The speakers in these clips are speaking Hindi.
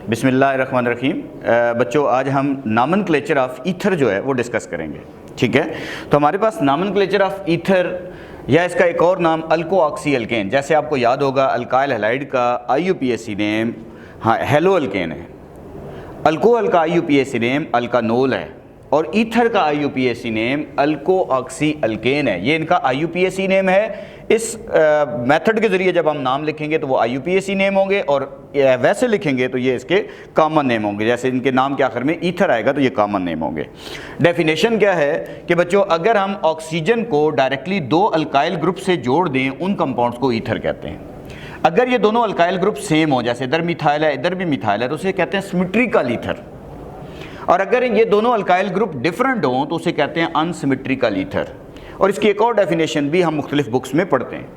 बिस्मिल्लाहिर्रहमानिर्रहीम। बच्चों, आज हम नॉमेनक्लेचर ऑफ ईथर जो है वो डिस्कस करेंगे। ठीक है, तो हमारे पास नॉमेनक्लेचर ऑफ ईथर या इसका एक और नाम अल्को ऑक्सी अल्केन, जैसे आपको याद होगा अल्काइल हैलाइड का IUPAC नेम हेलो अल्केन है, अल्कोहल का IUPAC नेम अल्कानोल है और ईथर का IUPAC नेम अल्को ऑक्सी अल्केन है। ये इनका IUPAC नेम है। इस मेथड के ज़रिए जब हम नाम लिखेंगे तो वो IUPAC नेम होंगे और वैसे लिखेंगे तो ये इसके कॉमन नेम होंगे। जैसे इनके नाम के आखिर में ईथर आएगा तो ये कॉमन नेम होंगे। डेफिनेशन क्या है कि बच्चों, अगर हम ऑक्सीजन को डायरेक्टली दो अल्काइल ग्रुप से जोड़ दें उन कंपाउंड्स को ईथर कहते हैं। अगर ये दोनों अल्काइल ग्रुप सेम हो, जैसे इधर मिथाइल है इधर भी मिथाइल है, तो उसे कहते हैं सिमेट्रिकल ईथर। और अगर ये दोनों अल्काइल ग्रुप डिफरेंट हों तो उसे कहते हैं अनसिमेट्रिकल ईथर। और इसकी एक और डेफिनेशन भी हम मुख्तलिफ बुक्स में पढ़ते हैं।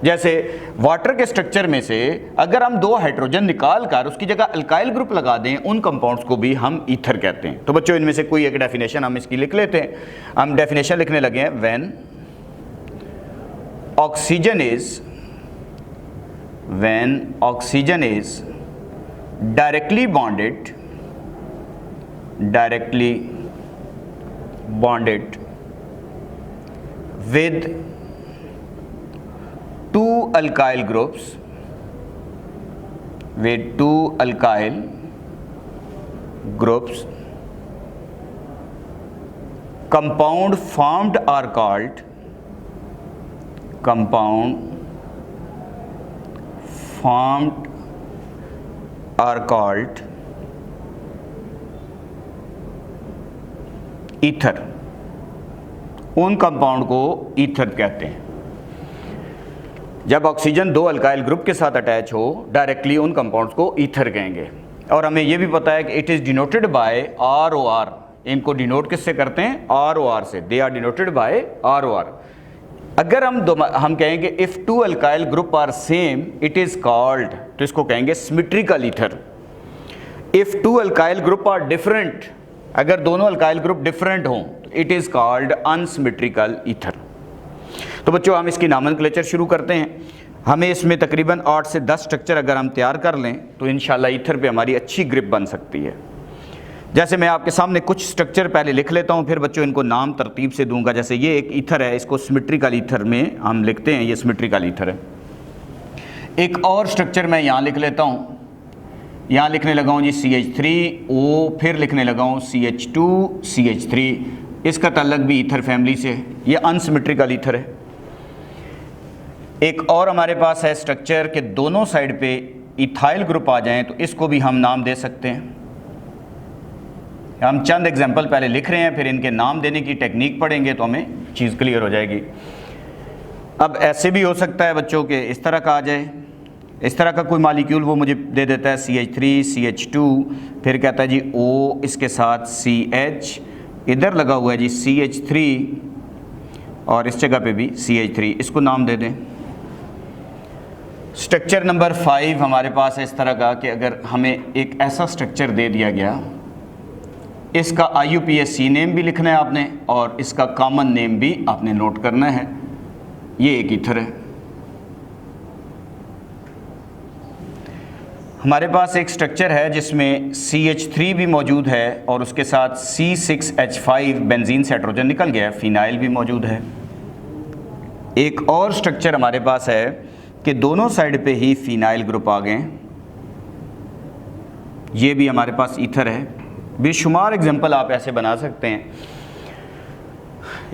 जैसे वाटर के स्ट्रक्चर में से अगर हम दो हाइड्रोजन निकाल कर उसकी जगह अल्काइल ग्रुप लगा दें उन कंपाउंड्स को भी हम ईथर कहते हैं। तो बच्चों, इनमें से कोई एक डेफिनेशन हम इसकी लिख लेते हैं। हम डेफिनेशन लिखने लगे हैं। When oxygen is directly bonded with two alkyl groups, compound formed are called ether. उन कंपाउंड को ईथर कहते हैं। जब ऑक्सीजन दो अल्काइल ग्रुप के साथ अटैच हो डायरेक्टली उन कंपाउंड्स को ईथर कहेंगे। और हमें यह भी पता है कि it is denoted by ROR। इनको डिनोट किससे करते हैं? ROR से। They are denoted by ROR। अगर हम कहेंगे if two alkyl group are same it is called, तो इसको कहेंगे symmetrical ether. If two alkyl group are different, अगर दोनों अल्काइल ग्रुप डिफरेंट हों it is called unsymmetrical ether. तो बच्चों, हम इसकी नॉमेनक्लेचर शुरू करते हैं। हमें इसमें तकरीबन 8 से 10 स्ट्रक्चर अगर हम तैयार कर लें तो इंशाल्लाह ईथर पे हमारी अच्छी ग्रिप बन सकती है। जैसे मैं आपके सामने कुछ स्ट्रक्चर पहले लिख लेता हूँ, फिर बच्चों इनको नाम तरतीब से दूंगा। जैसे ये एक ईथर है, इसको सिमेट्रिकल ईथर में हम लिखते हैं, ये सिमेट्रिकल ईथर है। एक और स्ट्रक्चर मैं यहाँ लिख लेता हूँ, यहाँ लिखने लगा हूँ जी CH3O, फिर लिखने लगा हूँ CH2 CH3। इसका ताल्लुक भी ईथर फैमिली से, ये अनसिमेट्रिकल ईथर है। एक और हमारे पास है स्ट्रक्चर के दोनों साइड पे इथाइल ग्रुप आ जाएं तो इसको भी हम नाम दे सकते हैं। हम चंद एग्जांपल पहले लिख रहे हैं, फिर इनके नाम देने की टेक्निक पढ़ेंगे तो हमें चीज़ क्लियर हो जाएगी। अब ऐसे भी हो सकता है बच्चों के इस तरह का आ जाए, इस तरह का कोई मालिक्यूल वो मुझे दे देता है CH3 CH2, फिर कहता है जी O, इसके साथ CH, इधर लगा हुआ है जी CH3 और इस जगह पे भी CH3, इसको नाम दे दें। स्ट्रक्चर नंबर 5 हमारे पास है इस तरह का कि अगर हमें एक ऐसा स्ट्रक्चर दे दिया गया, इसका IUPAC नेम भी लिखना है आपने और इसका कॉमन नेम भी आपने नोट करना है। ये एक ईथर है। हमारे पास एक स्ट्रक्चर है जिसमें CH3 भी मौजूद है और उसके साथ C6H5 बेंजीन से हाइड्रोजन निकल गया, फिनाइल भी मौजूद है। एक और स्ट्रक्चर हमारे पास है कि दोनों साइड पे ही फिनाइल ग्रुप आ गए, ये भी हमारे पास ईथर है। बेशुमार एग्जांपल आप ऐसे बना सकते हैं।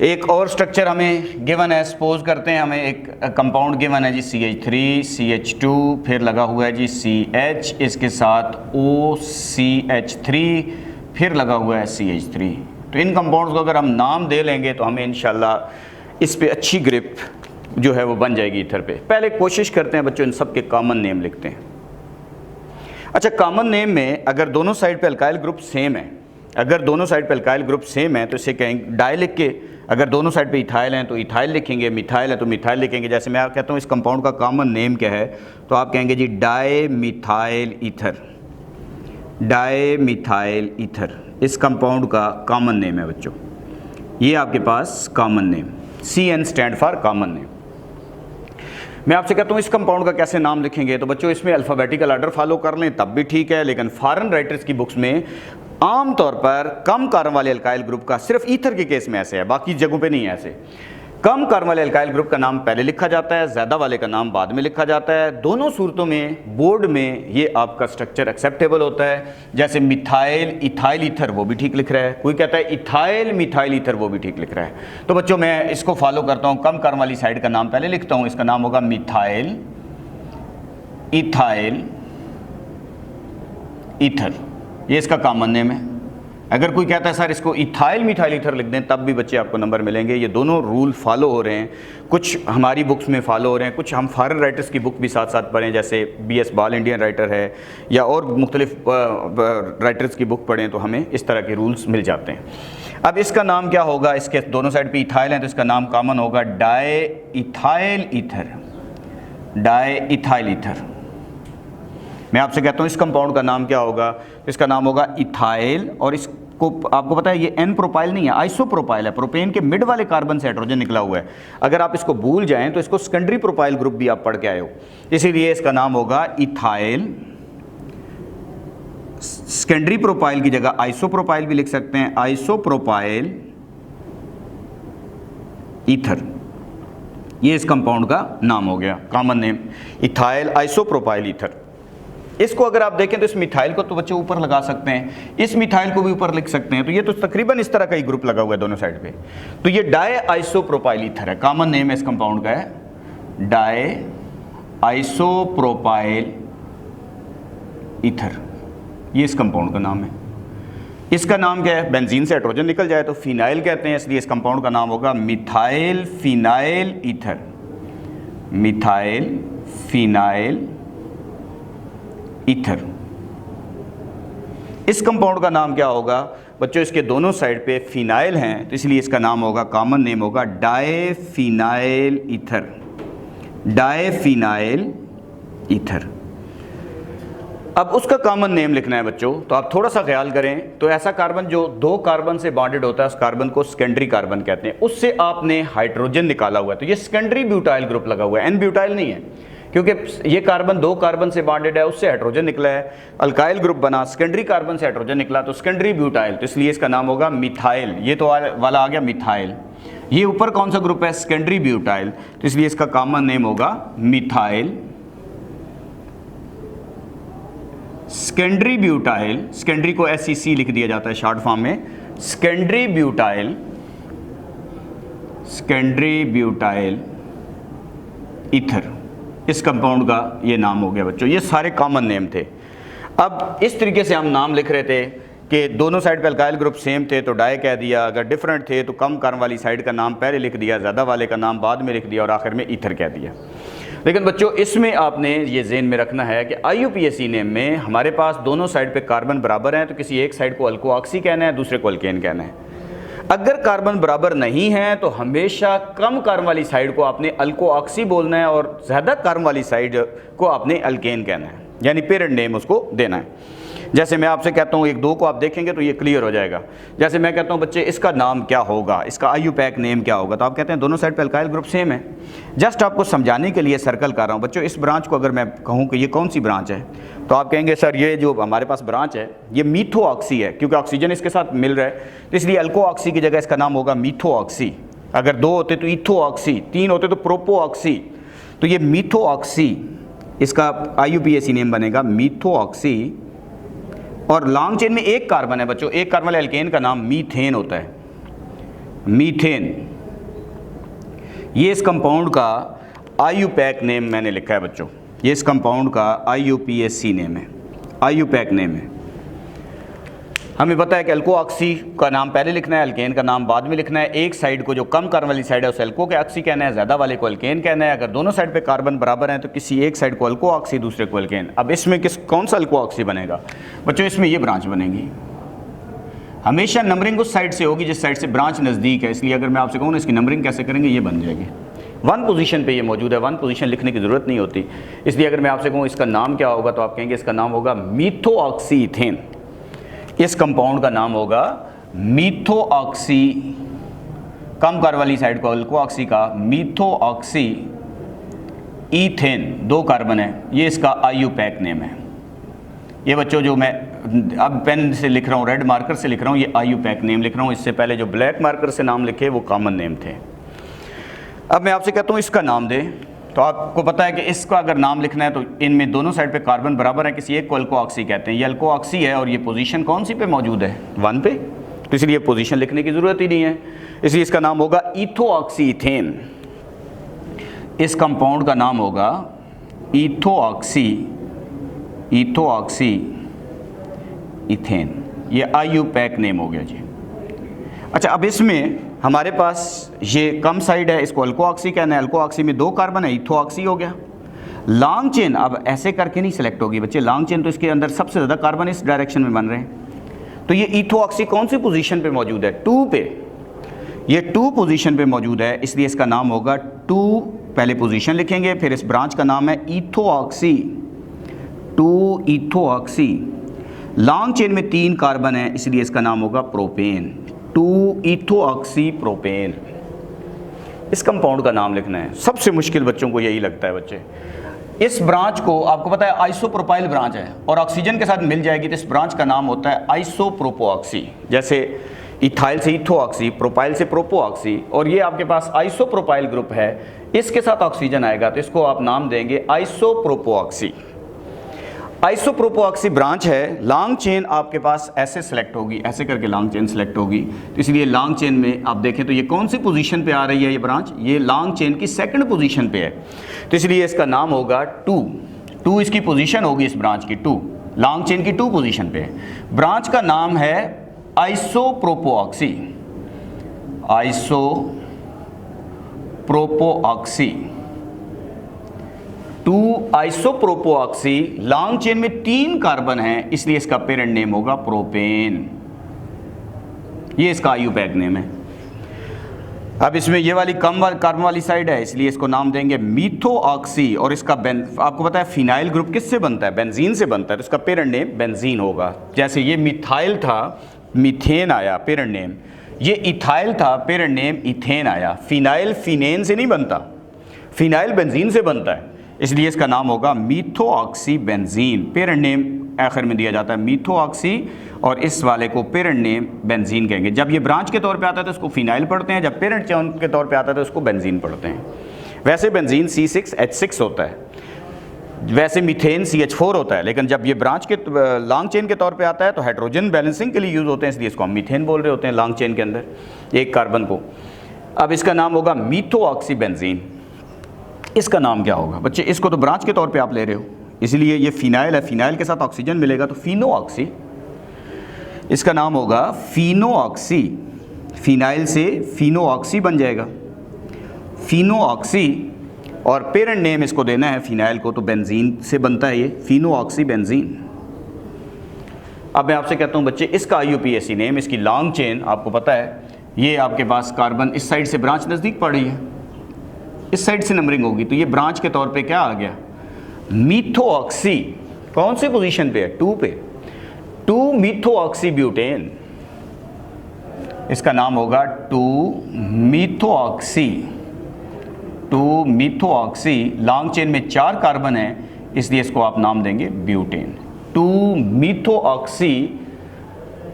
एक और स्ट्रक्चर हमें गिवन है, सपोज करते हैं हमें एक कंपाउंड गिवन है जी CH3 CH2, फिर लगा हुआ है जी CH, इसके साथ OCH3, फिर लगा हुआ है CH3। तो इन कंपाउंड्स को अगर हम नाम दे लेंगे तो हमें इंशाल्लाह इस पे अच्छी ग्रिप जो है वो बन जाएगी ईथर पे। पहले कोशिश करते हैं बच्चों इन सब के कॉमन नेम लिखते हैं। अच्छा, कॉमन नेम में अगर दोनों साइड पे अल्काइल ग्रुप सेम है, तो इसे कहेंगे डाई लिख के, अगर दोनों साइड पे इथाइल हैं तो इथाइल लिखेंगे, मिथाइल है तो मिथाइल लिखेंगे। जैसे मैं कहता हूँ इस कंपाउंड का कॉमन नेम क्या है, तो आप कहेंगे जी डाई मिथाइल ईथर। इस कंपाउंड का कॉमन नेम है बच्चों, ये आपके पास common name, CN stand for common name. मैं आपसे कहता हूँ इस कंपाउंड का कैसे नाम लिखेंगे, तो बच्चों इसमें अल्फ़ाबेटिकल ऑर्डर फॉलो कर लें तब भी ठीक है, लेकिन फॉरेन राइटर्स की बुक्स में आम तौर पर कम कार्बन वाले अल्काइल ग्रुप का, सिर्फ ईथर के केस में ऐसे है, बाकी जगहों पे नहीं है ऐसे, कम कार्बन वाले अल्काइल ग्रुप का नाम पहले लिखा जाता है, ज़्यादा वाले का नाम बाद में लिखा जाता है। दोनों सूरतों में बोर्ड में ये आपका स्ट्रक्चर एक्सेप्टेबल होता है। जैसे मिथाइल इथाइल ईथर वो भी ठीक लिख रहा है, कोई कहता है इथाइल मिथाइल ईथर वो भी ठीक लिख रहा है। तो बच्चों मैं इसको फॉलो करता हूँ, कम कार्बन वाली साइड का नाम पहले लिखता हूँ, इसका नाम होगा मिथाइल इथाइल ईथर, ये इसका कॉमन नेम है। अगर कोई कहता है सर इसको इथाइल मिथाइल ईथर लिख दें तब भी बच्चे आपको नंबर मिलेंगे। ये दोनों रूल फॉलो हो रहे हैं, कुछ हमारी बुक्स में फॉलो हो रहे हैं, कुछ हम फॉरेन राइटर्स की बुक भी साथ साथ पढ़ें, जैसे BS बाल इंडियन राइटर है या और मुख्तलिफ राइटर्स की बुक पढ़ें तो हमें इस तरह के रूल्स मिल जाते हैं। अब इसका नाम क्या होगा, इसके दोनों साइड पर इथाइल हैं तो इसका नाम कॉमन होगा di ethyl ether, di ethyl ether. मैं आपसे कहता हूँ इस कंपाउंड का नाम क्या होगा, इसका नाम होगा इथाइल, और इसको आपको पता है ये एन प्रोपाइल नहीं है, आइसोप्रोपाइल है, प्रोपेन के मिड वाले कार्बन से हाइड्रोजन निकला हुआ है। अगर आप इसको भूल जाएं तो इसको सेकेंडरी प्रोपाइल ग्रुप भी आप पढ़ के आए हो, इसीलिए इसका नाम होगा इथाइल। सेकेंडरी प्रोपाइल की जगह आइसोप्रोपाइल भी लिख सकते हैं, आइसोप्रोपाइल ईथर, ये इस कंपाउंड का नाम हो गया, common name ethyl isopropyl ether. इसको अगर आप देखें तो इस मिथाइल को तो बच्चे ऊपर लगा सकते हैं, इस मिथाइल को भी ऊपर लिख सकते हैं, तो ये तो तकरीबन इस तरह का ही ग्रुप लगा हुआ है दोनों साइड पे। तो ये डाई आइसोप्रोपाइल ईथर है, कॉमन नेम है इस कंपाउंड का है डाई आइसोप्रोपाइल ईथर, ये इस कंपाउंड का नाम है। इसका नाम क्या है, बेंजीन से हाइड्रोजन निकल जाए तो फिनाइल कहते हैं, इसलिए इस कंपाउंड का नाम होगा methyl phenyl ether, methyl phenyl ether. इस कंपाउंड का नाम क्या होगा बच्चों, इसके दोनों साइड पे फिनाइल हैं तो इसलिए इसका नाम होगा, कॉमन नेम होगा diphenyl ether, diphenyl ether. अब उसका कॉमन नेम लिखना है बच्चों, तो आप थोड़ा सा ख्याल करें, तो ऐसा कार्बन जो दो कार्बन से बॉन्डेड होता है उस कार्बन को सेकेंडरी कार्बन कहते हैं, उससे आपने हाइड्रोजन निकाला हुआ है तो ये सेकेंडरी ब्यूटाइल ग्रुप लगा हुआ है, एन ब्यूटाइल नहीं है, क्योंकि ये कार्बन दो कार्बन से बॉन्डेड है, उससे हाइड्रोजन निकला है, अल्काइल ग्रुप बना, सेकेंडरी कार्बन से हाइड्रोजन निकला तो सेकेंडरी ब्यूटाइल, तो इसलिए इसका नाम होगा मिथाइल। ये तो वाला आ गया मिथाइल, ये ऊपर कौन सा ग्रुप है, सेकेंडरी ब्यूटाइल, तो इसलिए इसका कॉमन नेम होगा मिथाइल सेकेंडरी ब्यूटाइल। सेकेंडरी को SEC लिख दिया जाता है शॉर्ट फॉर्म में, secondary butyl, secondary butyl ether, इस कंपाउंड का ये नाम हो गया बच्चों। ये सारे कॉमन नेम थे। अब इस तरीके से हम नाम लिख रहे थे कि दोनों साइड पे अल्काइल ग्रुप सेम थे तो डाई कह दिया, अगर डिफरेंट थे तो कम कार्बन वाली साइड का नाम पहले लिख दिया, ज़्यादा वाले का नाम बाद में लिख दिया और आखिर में ईथर कह दिया। लेकिन बच्चों इसमें आपने ये ज़हन में रखना है कि IUPAC नेम में हमारे पास दोनों साइड पे कार्बन बराबर हैं तो किसी एक साइड को अल्को ऑक्सी कहना है, दूसरे को अल्केन कहना है। अगर कार्बन बराबर नहीं है तो हमेशा कम कार्बन वाली साइड को आपने अल्को ऑक्सी बोलना है और ज़्यादा कार्बन वाली साइड को आपने अल्केन कहना है, यानी पेरेंट नेम उसको देना है। जैसे मैं आपसे कहता हूँ, एक दो को आप देखेंगे तो ये क्लियर हो जाएगा। जैसे मैं कहता हूँ बच्चे इसका नाम क्या होगा, इसका IUPAC नेम क्या होगा, तो आप कहते हैं दोनों साइड पे अल्काइल ग्रुप सेम है। जस्ट आपको समझाने के लिए सर्कल कर रहा हूँ बच्चों। इस ब्रांच को अगर मैं कहूँ कि ये कौन सी ब्रांच है तो आप कहेंगे सर ये जो हमारे पास ब्रांच है ये मीथो ऑक्सी है, क्योंकि ऑक्सीजन इसके साथ मिल रहा है तो इसलिए अल्को ऑक्सी की जगह इसका नाम होगा मीथो ऑक्सी। अगर दो होते तो ईथो ऑक्सी, तीन होते तो प्रोपो ऑक्सी, तो ये मीथो ऑक्सी इसका IUPAC नेम बनेगा मीथो ऑक्सी। और लॉन्ग चेन में एक कार्बन है बच्चों, एक कार्बन वाले अल्केन का नाम मीथेन होता है, मीथेन। ये इस कंपाउंड का IUPAC नेम मैंने लिखा है बच्चों, ये इस कंपाउंड का IUPAC नेम है, IUPAC नेम है। हमें पता है कि अल्को ऑक्सी का नाम पहले लिखना है, अल्केन का नाम बाद में लिखना है। एक साइड को जो कम कार्बन वाली साइड है उसे अल्को के ऑक्सी कहना है, ज़्यादा वाले को अल्केन कहना है। अगर दोनों साइड पे कार्बन बराबर हैं तो किसी एक साइड को अल्को ऑक्सी, दूसरे को अल्केन। अब इसमें कौन सा अल्को ऑक्सी बनेगा बच्चों, इसमें ये ब्रांच बनेगी। हमेशा नंबरिंग उस साइड से होगी जिस साइड से ब्रांच नज़दीक है, इसलिए अगर मैं आपसे कहूँ ना इसकी नंबरिंग कैसे करेंगे, ये बन जाएगी। 1 पोजीशन पे ये मौजूद है, 1 पोजीशन लिखने की ज़रूरत नहीं होती। इसलिए अगर मैं आपसे कहूँ इसका नाम क्या होगा तो आप कहेंगे इसका नाम होगा मीथो ऑक्सी इथेन। इस कंपाउंड का नाम होगा मीथो ऑक्सी, कम कार्बन वाली साइड को अल्को ऑक्सी का मीथो ऑक्सी ईथेन 2 कार्बन है, ये इसका IUPAC नेम है। ये बच्चों जो मैं अब पेन से लिख रहा हूँ, रेड मार्कर से लिख रहा हूँ, ये IUPAC नेम लिख रहा हूँ। इससे पहले जो ब्लैक मार्कर से नाम लिखे वो कॉमन नेम थे। अब मैं आपसे कहता हूँ इसका नाम दे, तो आपको पता है कि इसका अगर नाम लिखना है तो इनमें दोनों साइड पे कार्बन बराबर है, किसी एक को अल्कोऑक्सी कहते हैं। ये अल्कोऑक्सी है और ये पोजीशन कौन सी पे मौजूद है, 1 पे, तो इसलिए पोजीशन लिखने की ज़रूरत ही नहीं है। इसलिए इसका नाम होगा इथोऑक्सी इथेन। इस कंपाउंड का नाम होगा इथोऑक्सी इथेन। ये IUPAC नेम हो गया जी। अच्छा, अब इसमें हमारे पास ये कम साइड है, इसको अल्कोऑक्सी कहना है। अल्कोऑक्सी में 2 कार्बन है, इथोऑक्सी हो गया। लॉन्ग चेन अब ऐसे करके नहीं सिलेक्ट होगी बच्चे, लॉन्ग चेन तो इसके अंदर सबसे ज़्यादा कार्बन इस डायरेक्शन में बन रहे हैं। तो ये इथोऑक्सी कौन सी पोजीशन पे मौजूद है, 2 पे। ये 2 पोजीशन पे मौजूद है, इसलिए इसका नाम होगा 2, पहले पोजीशन लिखेंगे, फिर इस ब्रांच का नाम है इथोऑक्सी, 2 इथोऑक्सी। लॉन्ग चेन में 3 कार्बन है, इसलिए इसका नाम होगा प्रोपेन, 2 इथोऑक्सी प्रोपेन। इस कंपाउंड का नाम लिखना है। सबसे मुश्किल बच्चों को यही लगता है बच्चे। इस ब्रांच को आपको पता है आइसोप्रोपाइल ब्रांच है और ऑक्सीजन के साथ मिल जाएगी, तो इस ब्रांच का नाम होता है आइसोप्रोपोऑक्सी। जैसे इथाइल से इथोऑक्सी, प्रोपाइल से प्रोपोऑक्सी, और ये आपके पास आइसोप्रोपाइल ग्रुप है, इसके साथ ऑक्सीजन आएगा तो इसको आप नाम देंगे आइसोप्रोपोऑक्सी। आइसोप्रोपोऑक्सी ब्रांच है। लॉन्ग चेन आपके पास ऐसे सेलेक्ट होगी, ऐसे करके लॉन्ग चेन सेलेक्ट होगी, तो इसलिए लॉन्ग चेन में आप देखें तो ये कौन सी पोजीशन पे आ रही है, ये ब्रांच, ये लॉन्ग चेन की 2nd पोजीशन पे है, तो इसलिए इसका नाम होगा 2 इसकी पोजीशन होगी इस ब्रांच की, 2 लॉन्ग चेन की 2 पोजीशन पे है। ब्रांच का नाम है आइसोप्रोपोऑक्सी, आइसोप्रोपोऑक्सी, 2 आइसोप्रोपोऑक्सी। लॉन्ग चेन में 3 कार्बन है, इसलिए इसका पेरेंट नेम होगा प्रोपेन। ये इसका IUPAC नेम है। अब इसमें ये वाली कम कार्बन वाली साइड है, इसलिए इसको नाम देंगे मीथोऑक्सी। और इसका आपको पता है फिनाइल ग्रुप किससे बनता है, बेंजीन से बनता है, तो इसका पेरेंट नेम बेंजीन होगा। जैसे ये मिथाइल था, मीथेन आया पेरेंट नेम, ये इथाइल था, पेरेंट नेम इथेन आया। फिनाइल फिनेन से नहीं बनता, फिनाइल बेंजीन से बनता है, इसलिए इसका नाम होगा मीथोऑक्सी बेंजीन। पेरेंट नेम आखिर में दिया जाता है मीथोऑक्सी, और इस वाले को पेरेंट नेम बेंजीन कहेंगे। जब ये ब्रांच के तौर पे आता है तो इसको फिनाइल पढ़ते हैं, जब पेरेंट चेन के तौर पे आता है तो इसको बेंजीन पढ़ते हैं। वैसे बेंजीन C6H6 होता है, वैसे मीथेन CH4 होता है, लेकिन जब ये ब्रांच के लॉन्ग चेन के तौर पे आता है तो हाइड्रोजन बैलेंसिंग के लिए यूज़ होते हैं, इसलिए इसको हम मीथेन बोल रहे होते हैं लॉन्ग चेन के अंदर एक कार्बन को। अब इसका नाम होगा मीथोऑक्सी बेंजीन। इसका नाम क्या होगा बच्चे, इसको तो ब्रांच के तौर पे आप ले रहे हो, इसलिए ये फिनाइल है, फिनाइल के साथ ऑक्सीजन मिलेगा तो फिनोऑक्सी, इसका नाम होगा फिनोऑक्सी। फिनाइल से फिनोऑक्सी बन जाएगा, फिनोऑक्सी, और पेरेंट नेम इसको देना है फिनाइल को, तो बेंजीन से बनता है ये, फिनोऑक्सी बेंजीन। अब मैं आपसे कहता हूँ बच्चे, इसका IUPAC नेम, इसकी लॉन्ग चेन आपको पता है, ये आपके पास कार्बन इस साइड से ब्रांच नज़दीक पड़ रही है, इस साइड से नंबरिंग होगी, तो ये ब्रांच के तौर पे क्या आ गया, मीथोऑक्सी। कौन सी पोजीशन पे है, 2 पे, 2 मीथोऑक्सी ब्यूटेन। इसका नाम होगा 2 मीथोऑक्सी। लॉन्ग चेन में 4 कार्बन है, इसलिए इसको आप नाम देंगे ब्यूटेन, 2 मीथोऑक्सी।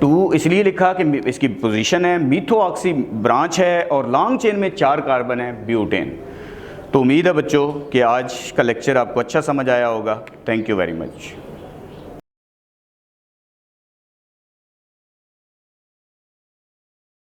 2 इसलिए लिखा कि इसकी पोजीशन है, मीथोऑक्सी ब्रांच है, और लॉन्ग चेन में 4 कार्बन है, ब्यूटेन। तो उम्मीद है बच्चों कि आज का लेक्चर आपको अच्छा समझ आया होगा। Thank you very much.